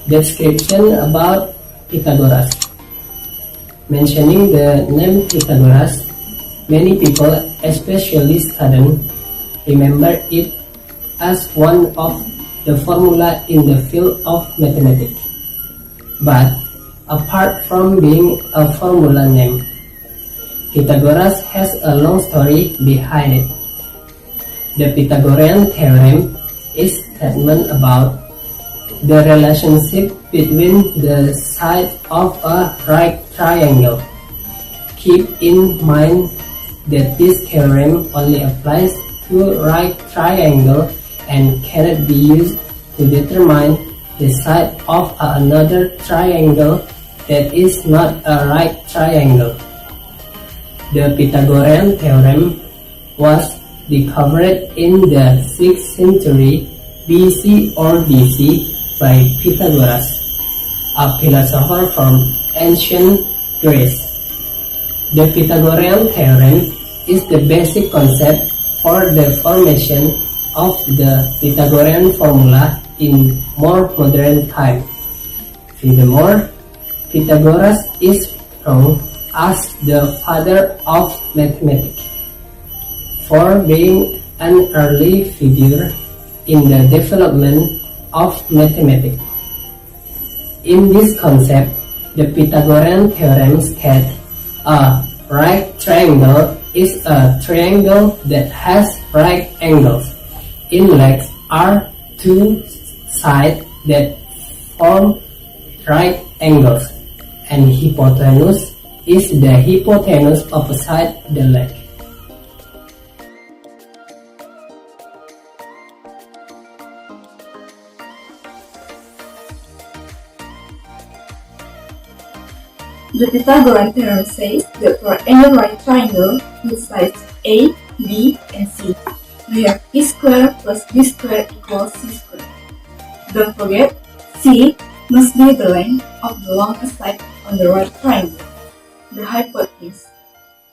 Description about Pythagoras. Mentioning the name Pythagoras, many people, especially students, remember it as one of the formula in the field of mathematics. But apart from being a formula name, Pythagoras has a long story behind it. The Pythagorean theorem is a statement about the relationship between the sides of a right triangle. Keep in mind that this theorem only applies to right triangle and cannot be used to determine the side of another triangle that is not a right triangle. The Pythagorean theorem was discovered in the 6th century BC or BC by Pythagoras, a philosopher from ancient Greece. The Pythagorean theorem is the basic concept for the formation of the Pythagorean formula in more modern times. Furthermore, Pythagoras is known as the father of mathematics for being an early figure in the development of mathematics. In this concept, the Pythagorean theorem states a right triangle is a triangle that has right angles. In legs are two sides that form right angles, and hypotenuse is the hypotenuse opposite the leg. The Pythagorean theorem says that for any right triangle with sides A, B, and C, we have a squared plus b squared equals c squared. Don't forget, c must be the length of the longest side on the right triangle, the hypotenuse.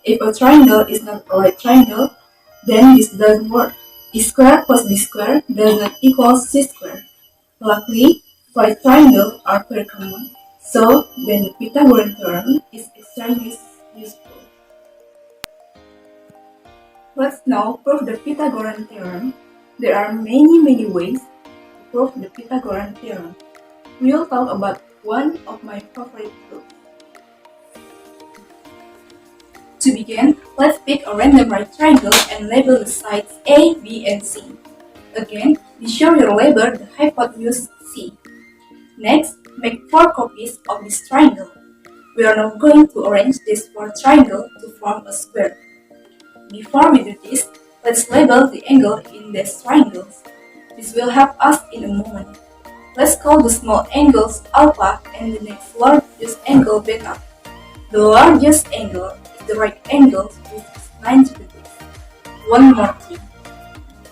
If a triangle is not a right triangle, then this doesn't work. A squared plus b squared does not equal c squared. Luckily, right triangles are very common, so then the Pythagorean theorem is extremely useful. Let's now prove the Pythagorean theorem. There are many ways to prove the Pythagorean theorem. We will talk about one of my favorite proofs. To begin, let's pick a random right triangle and label the sides A, B, and C. Again, be sure you label the hypotenuse C. Next, make 4 copies of this triangle. We are now going to arrange these 4 triangles to form a square. Before we do this, let's label the angle in these triangles. This will help us in a moment. Let's call the small angles alpha and the next largest angle beta. The largest angle is the right angle which is 90 degrees. One more thing.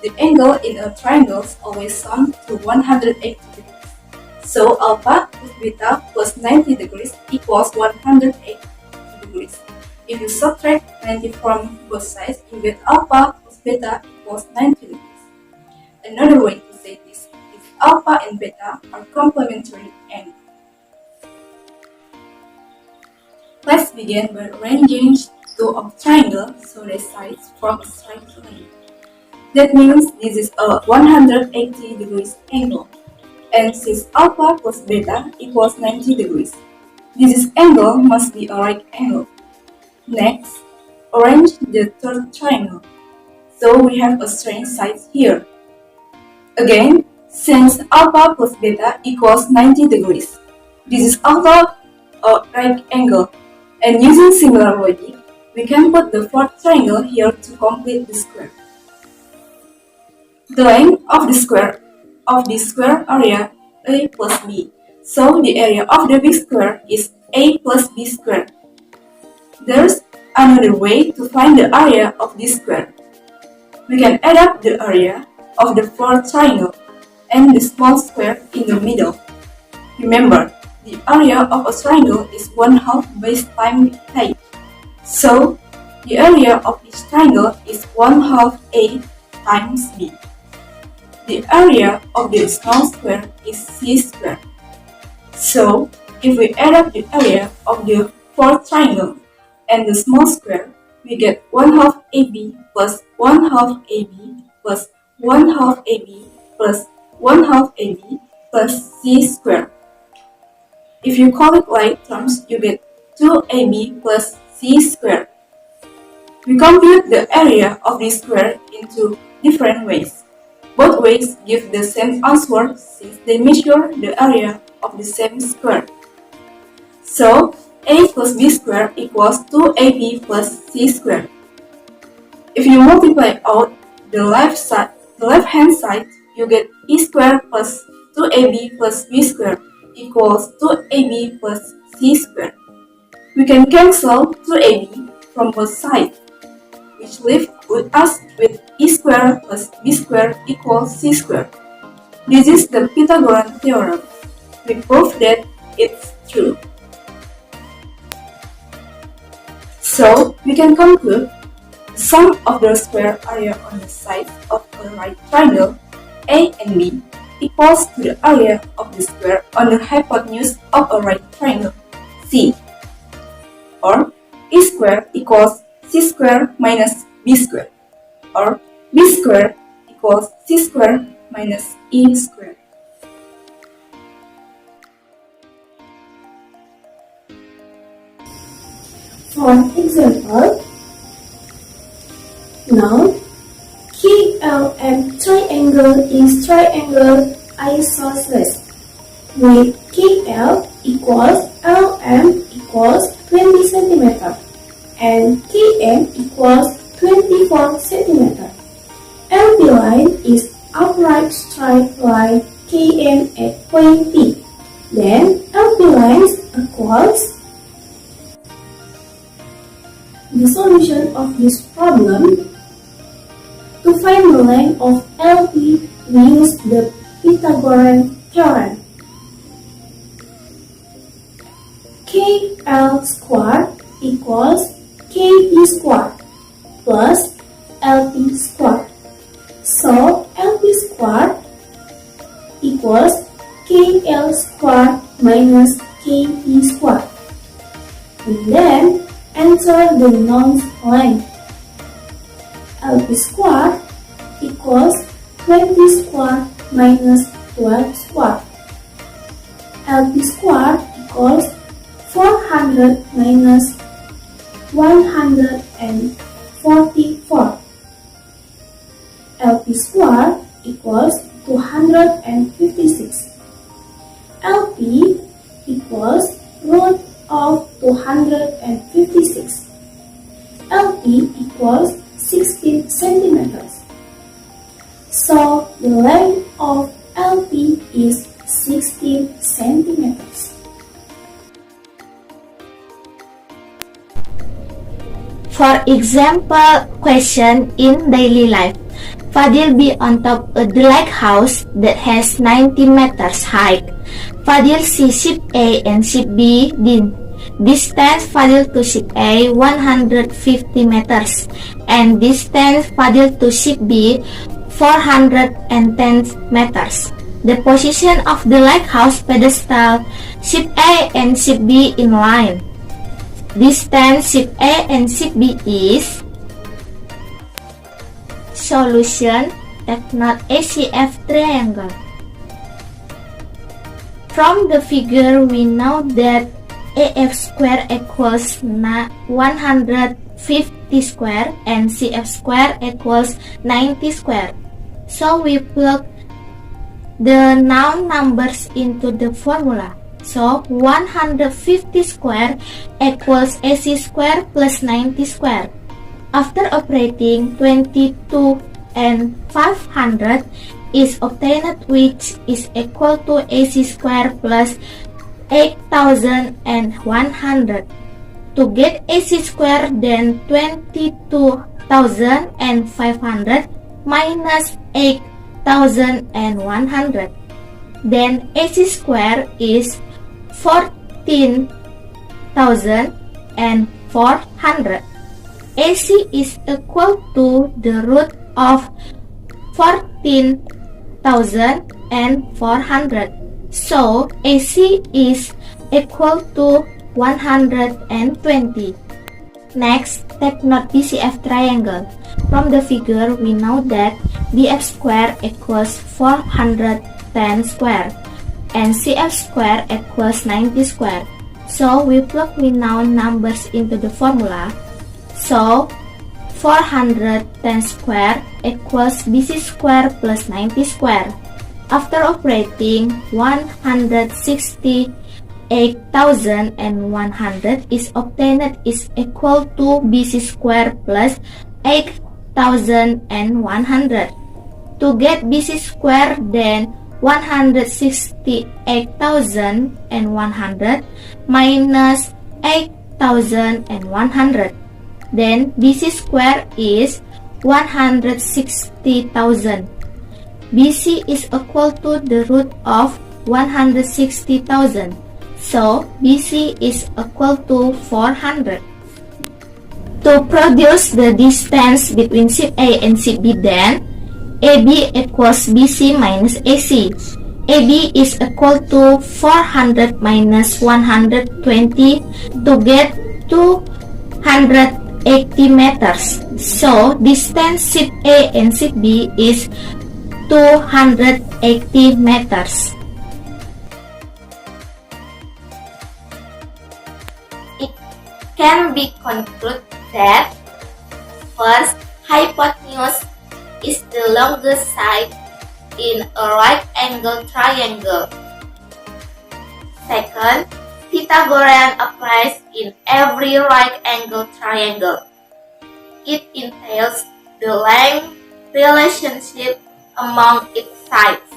The angle in a triangle always sum to 180 degrees. So alpha plus beta plus 90 degrees equals 180 degrees. If you subtract 90 from both sides, you get alpha plus beta equals 90 degrees. Another way to say this is alpha and beta are complementary angles. Let's begin by arranging two of triangle so their sides form a straight line. That means this is a 180 degrees angle. And since alpha plus beta equals 90 degrees, this angle must be a right angle. Next, arrange the third triangle. So we have a straight side here. Again, since alpha plus beta equals 90 degrees, this is also a right angle. And using similar logic, we can put the fourth triangle here to complete the square. The length of the square area A plus B. So the area of the big square is A plus B squared. There's another way to find the area of this square. We can add up the area of the fourth triangle and the small square in the middle. Remember, the area of a triangle is 1/2 base times height. So the area of each triangle is 1/2 A times B. The area of the small square is C squared. So, if we add up the area of the fourth triangle and the small square, we get 1/2 AB plus 1/2 AB plus 1/2 AB plus 1/2 AB plus C squared. If you call it like terms, you get 2AB plus C squared. We compute the area of this square into different ways. Both ways give the same answer since they measure the area of the same square. So, A plus B squared equals 2AB plus C squared. If you multiply out the left-hand side, you get E squared plus 2AB plus B squared equals 2AB plus C squared. We can cancel 2AB from both sides, which leaves us with E squared plus B squared equals C squared. This is the Pythagorean theorem. We prove that it's true. So, we can conclude the sum of the square area on the sides of a right triangle A and B equals to the area of the square on the hypotenuse of a right triangle C, or E squared equals C squared minus B squared, or B squared equals C squared minus E squared. For example, now KLM triangle is triangle isosceles with KL equals LM equals 20 cm and KM equals 24 cm. LP line is upright straight line KM at point P. Then LP lines equals. The solution of this problem: to find the length of LP, we use the Pythagorean theorem. KL squared equals KP squared plus LP squared. So LP squared equals KL squared minus KP squared. And then enter the known length. LP squared equals 20 squared minus 12 squared. LP squared equals 400 minus 144. LP squared equals 256. LP equals root of 256. LP equals 16 centimeters. So the length of LP is 16 centimeters. For example question in daily life, Fadil be on top of the lighthouse that has 90 meters height. Fadil see ship A and ship B. Distance Fadil to ship A 150 meters and distance Fadil to ship B 410 meters. The position of the lighthouse pedestal, ship A and ship B in line. Distance ship A and ship B is. Solution: take note ACF triangle. From the figure we know that AF square equals 150 square and CF square equals 90 square. So we plug the known numbers into the formula. So 150 square equals AC square plus 90 square. After operating 22 and 500 is obtained, which is equal to AC square plus 8,100. To get AC square, then 22,500 minus 8,100. Then AC square is 14,400. AC is equal to the root of 14,400. So AC is equal to 120. Next, take note BCF triangle. From the figure, we know that BF square equals 410 square and CF square equals 90 square. So we plug renowned numbers into the formula. So 410 square equals BC square plus 90 square. After operating, 168,100 is obtained is equal to BC square plus 8,100. To get BC square, then 168,100 minus 8,100. Then BC square is 160,000. BC is equal to the root of 160,000. So BC is equal to 400. To produce the distance between ship A and ship B, then AB equals BC minus AC. AB is equal to 400 minus 120 to get 280 meters. So distance ship A and ship B is 280 meters. It can be concluded that first, hypotenuse is the longest side in a right angle triangle. Second, Pythagorean applies in every right angle triangle. It entails the length relationship among its sides.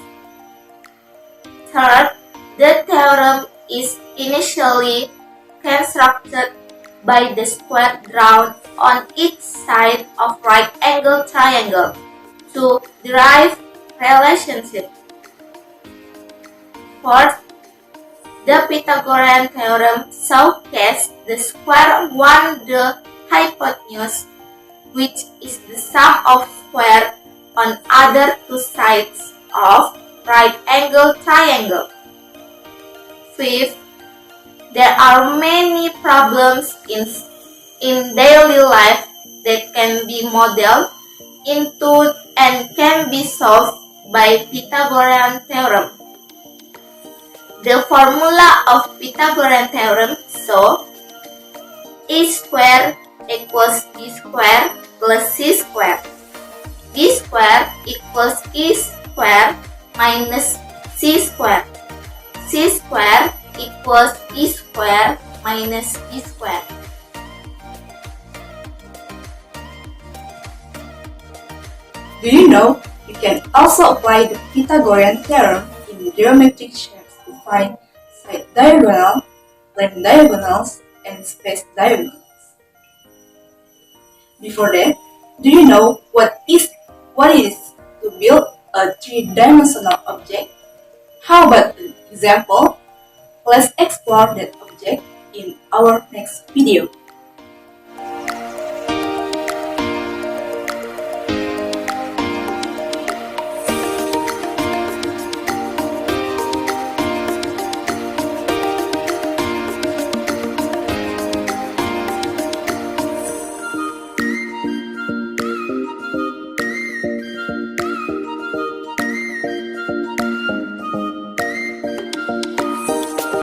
Third, the theorem is initially constructed by the square drawn on each side of right angle triangle to derive relationship. Fourth, the Pythagorean theorem showcases the square one the hypotenuse, which is the sum of square on other two sides of right angle triangle. Fifth, there are many problems in daily life that can be modeled into and can be solved by Pythagorean theorem. The formula of Pythagorean theorem so A square equals B square plus C square. B square equals E square minus C square. C square equals E square minus B square. Do you know you can also apply the Pythagorean theorem in geometric shapes to find side diagonal, length diagonals, and space diagonals? Before that, do you know what it is to build a three-dimensional object? How about an example? Let's explore that object in our next video.